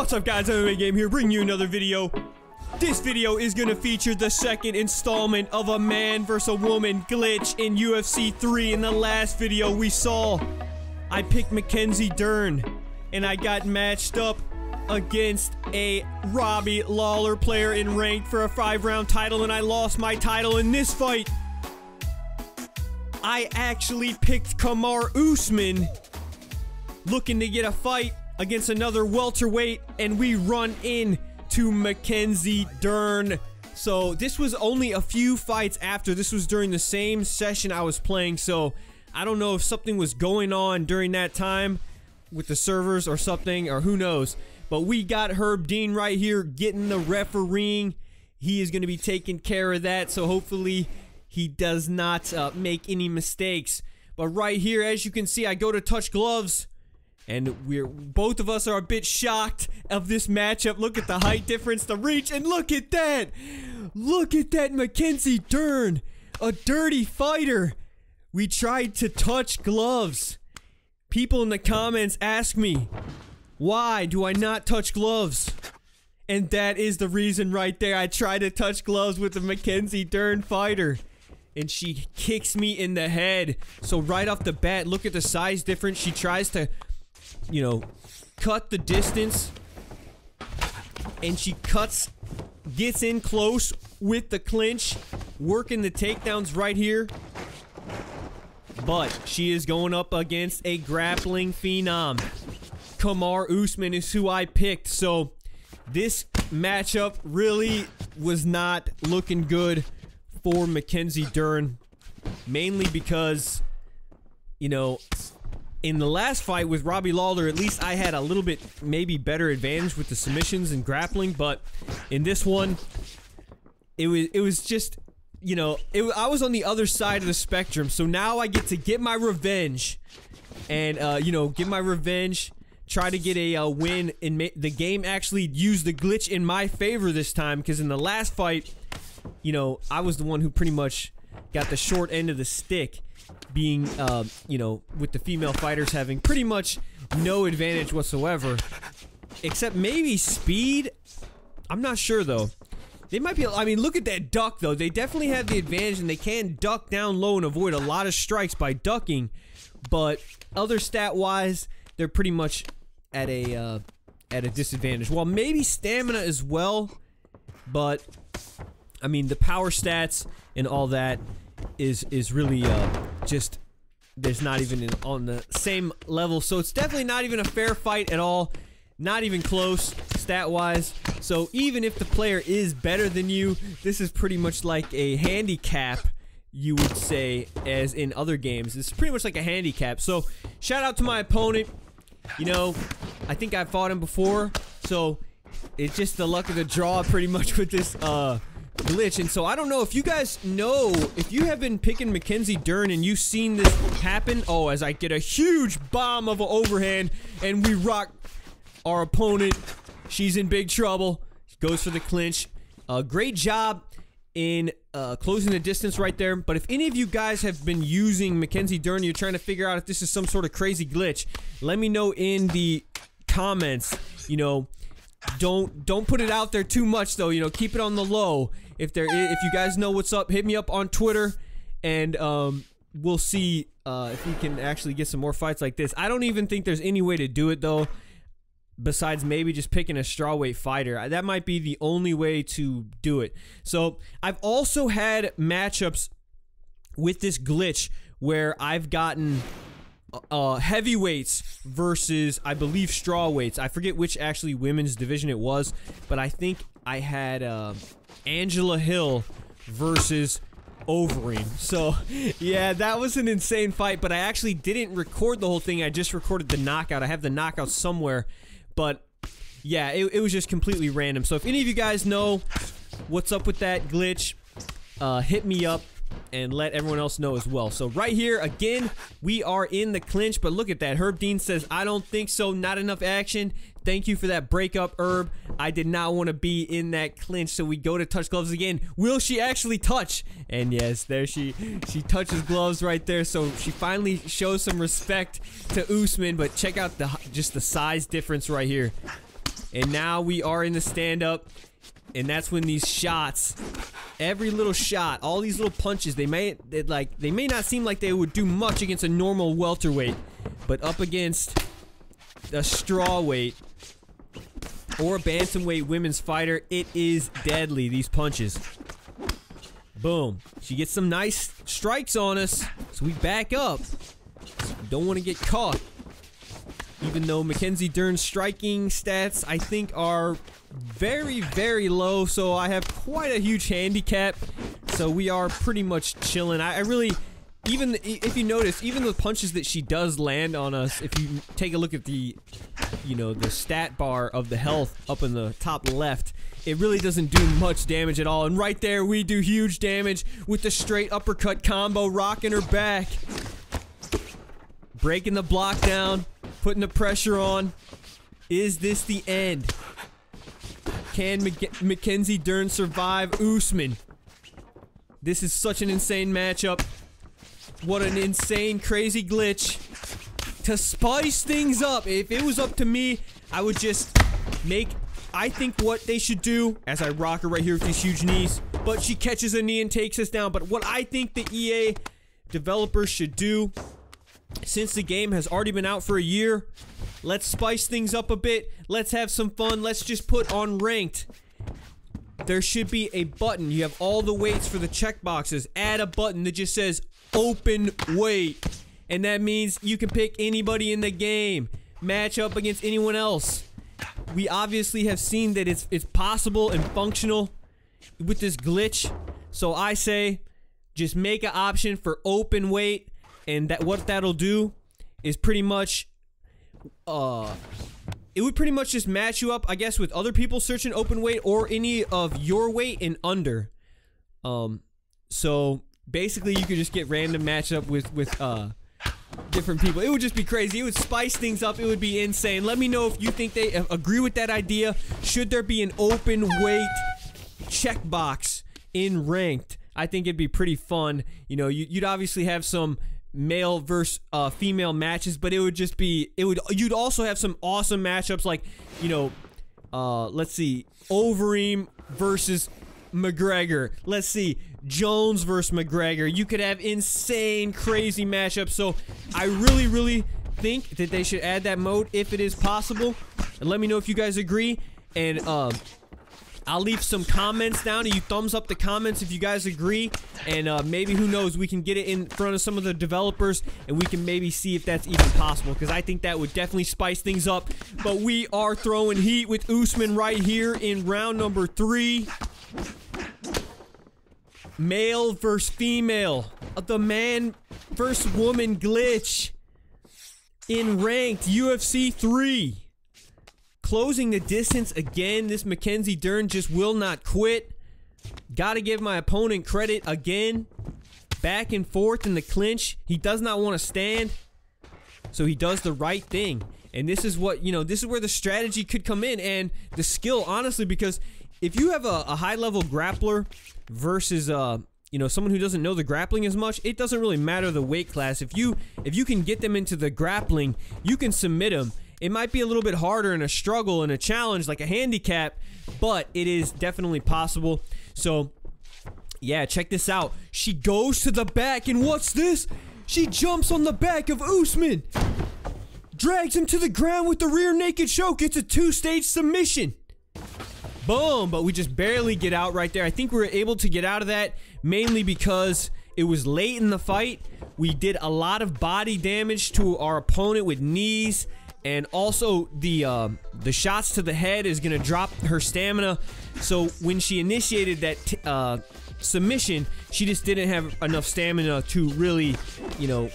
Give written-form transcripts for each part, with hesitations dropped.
What's up, guys? MMA Game here, bringing you another video. This video is gonna feature the second installment of a man versus a woman glitch in UFC 3. In the last video we saw, I picked Mackenzie Dern, and I got matched up against a Robbie Lawler player in ranked for a 5-round title, and I lost my title in this fight. I actually picked Kamaru Usman, looking to get a fight against another welterweight, and we run in to Mackenzie Dern. So this was only a few fights after. This was during the same session I was playing, so I don't know if something was going on during that time with the servers or something, or who knows. But we got Herb Dean right here getting the refereeing. He is going to be taking care of that, so hopefully he does not make any mistakes. But right here, as you can see, I go to touch gloves, and both of us are a bit shocked of this matchup. Look at the height difference, the reach, and look at that! Look at that Mackenzie Dern, a dirty fighter. We tried to touch gloves. People in the comments ask me, why do I not touch gloves? And that is the reason right there. I tried to touch gloves with the Mackenzie Dern fighter, and she kicks me in the head. So right off the bat, look at the size difference. She tries to, you know, cut the distance, and she gets in close with the clinch, working the takedowns right here. But she is going up against a grappling phenom. Kamaru Usman is who I picked, so this matchup really was not looking good for Mackenzie Dern, mainly because, you know, in the last fight with Robbie Lawler, at least I had a little bit maybe better advantage with the submissions and grappling, but in this one, it was just, you know, I was on the other side of the spectrum, so now I get to get my revenge, and, you know, get my revenge, try to get a win, and the game actually used the glitch in my favor this time, because in the last fight, you know, I was the one who pretty much got the short end of the stick, being, you know, with the female fighters having pretty much no advantage whatsoever, except maybe speed. I'm not sure, though. They might be, I mean, look at that duck, though. They definitely have the advantage, and they can duck down low and avoid a lot of strikes by ducking, but other stat-wise, they're pretty much at a disadvantage. Well, maybe stamina as well, but I mean, the power stats and all that is really just, there's not even on the same level, so it's definitely not even a fair fight at all, not even close stat wise. So even if the player is better than you, this is pretty much like a handicap, you would say, as in other games. It's pretty much like a handicap. So shout out to my opponent. You know, I think I fought him before, so it's just the luck of the draw pretty much with this glitch. And so I don't know if you guys know, if you have been picking Mackenzie Dern and you've seen this happen. Oh, as I get a huge bomb of an overhand, and we rock our opponent. She's in big trouble. Goes for the clinch. Great job in closing the distance right there. But if any of you guys have been using Mackenzie Dern, you're trying to figure out if this is some sort of crazy glitch, let me know in the comments. You know, don't put it out there too much, though. You know, keep it on the low. If you guys know what's up, hit me up on Twitter, and we'll see if we can actually get some more fights like this. I don't even think there's any way to do it, though, besides maybe just picking a strawweight fighter. That might be the only way to do it. So I've also had matchups with this glitch where I've gotten heavyweights versus, I believe, strawweights. I forget which actually women's division it was, but I think I had Angela Hill versus Overeem. So yeah, that was an insane fight, but I actually didn't record the whole thing. I just recorded the knockout. I have the knockout somewhere, but yeah, it was just completely random. So if any of you guys know what's up with that glitch, hit me up and let everyone else know as well. So right here, again, we are in the clinch, but look at that. Herb Dean says, I don't think so, not enough action. Thank you for that breakup, Herb. I did not want to be in that clinch, so we go to touch gloves again. Will she actually touch? And yes, there she touches gloves right there, so she finally shows some respect to Usman, but check out just the size difference right here. And now we are in the stand-up. And that's when these shots, every little shot, all these little punches, they may not seem like they would do much against a normal welterweight, but up against a strawweight or a bantamweight women's fighter, it is deadly, these punches. Boom. She gets some nice strikes on us, so we back up. Don't want to get caught. Even though Mackenzie Dern's striking stats, I think, are very, very low, so I have quite a huge handicap. So we are pretty much chilling. I really, even if you notice, even the punches that she does land on us, if you take a look at the, you know, the stat bar of the health up in the top left, it really doesn't do much damage at all. And right there, we do huge damage with the straight uppercut combo, rocking her back. Breaking the block down, putting the pressure on. Is this the end? Can Mackenzie Dern survive Usman? This is such an insane matchup. What an insane, crazy glitch. To spice things up, if it was up to me, I would just make... I think what they should do, as I rock her right here with these huge knees, but she catches a knee and takes us down. But what I think the EA developers should do, since the game has already been out for a year, let's spice things up a bit. Let's have some fun. Let's just put on ranked. There should be a button. You have all the weights for the checkboxes. Add a button that just says open weight. And that means you can pick anybody in the game. Match up against anyone else. We obviously have seen that it's possible and functional with this glitch. So I say just make an option for open weight. And that what that'll do is pretty much, it would pretty much just match you up, I guess, with other people searching open weight or any of your weight and under. So basically you could just get random matchup with different people. It would just be crazy. It would spice things up. It would be insane. Let me know if you think they agree with that idea. Should there be an open weight checkbox in ranked? I think it'd be pretty fun. You know, you'd obviously have some male versus female matches, but it would just be, you'd also have some awesome matchups like, you know, let's see, Overeem versus McGregor. Let's see, Jones versus McGregor. You could have insane, crazy matchups. So I really, really think that they should add that mode if it is possible. And let me know if you guys agree. And I'll leave some comments down, and you thumbs up the comments if you guys agree, and maybe, who knows, we can get it in front of some of the developers, and we can maybe see if that's even possible, because I think that would definitely spice things up. But we are throwing heat with Usman right here in round number 3. Male versus female. The man versus woman glitch in ranked UFC 3. Closing the distance again. This Mackenzie Dern just will not quit. Gotta give my opponent credit again. Back and forth in the clinch. He does not want to stand, so he does the right thing. And this is what, you know, this is where the strategy could come in, and the skill, honestly, because if you have a high-level grappler versus you know, someone who doesn't know the grappling as much, it doesn't really matter the weight class. If you can get them into the grappling, you can submit them. It might be a little bit harder and a struggle and a challenge, like a handicap, but it is definitely possible. So, yeah, check this out. She goes to the back, and what's this? She jumps on the back of Usman, drags him to the ground with the rear naked choke. It's a 2-stage submission. Boom, but we just barely get out right there. I think we were able to get out of that mainly because it was late in the fight. We did a lot of body damage to our opponent with knees. And also, the shots to the head is going to drop her stamina. So when she initiated that submission, she just didn't have enough stamina to really, you know,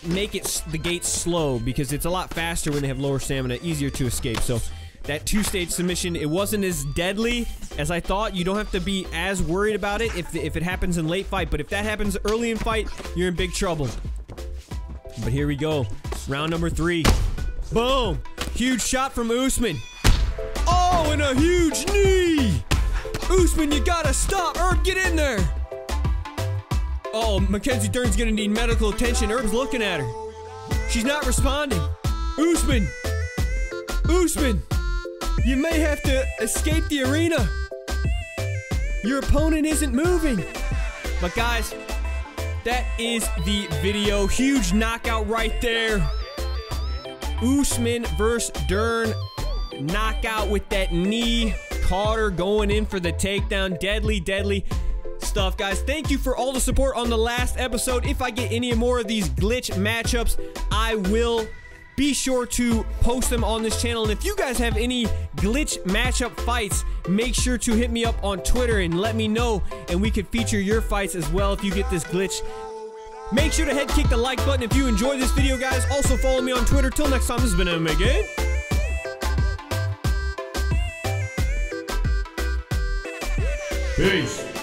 make it the gate slow, because it's a lot faster when they have lower stamina, easier to escape. So that 2-stage submission, it wasn't as deadly as I thought. You don't have to be as worried about it if it happens in late fight. But if that happens early in fight, you're in big trouble. But here we go. Round number 3. Boom! Huge shot from Usman. Oh, and a huge knee! Usman, you gotta stop! Herb, get in there! Oh, Mackenzie Dern's gonna need medical attention. Herb's looking at her. She's not responding. Usman! Usman, you may have to escape the arena. Your opponent isn't moving. But guys, that is the video. Huge knockout right there. Usman versus Dern. Knockout with that knee. Carter going in for the takedown. Deadly, deadly stuff, guys. Thank you for all the support on the last episode. If I get any more of these glitch matchups, I will be sure to post them on this channel. And if you guys have any glitch matchup fights, make sure to hit me up on Twitter and let me know, and we could feature your fights as well if you get this glitch. Make sure to head kick the like button if you enjoyed this video, guys. Also follow me on Twitter. Till next time, this has been MMA Game. Peace.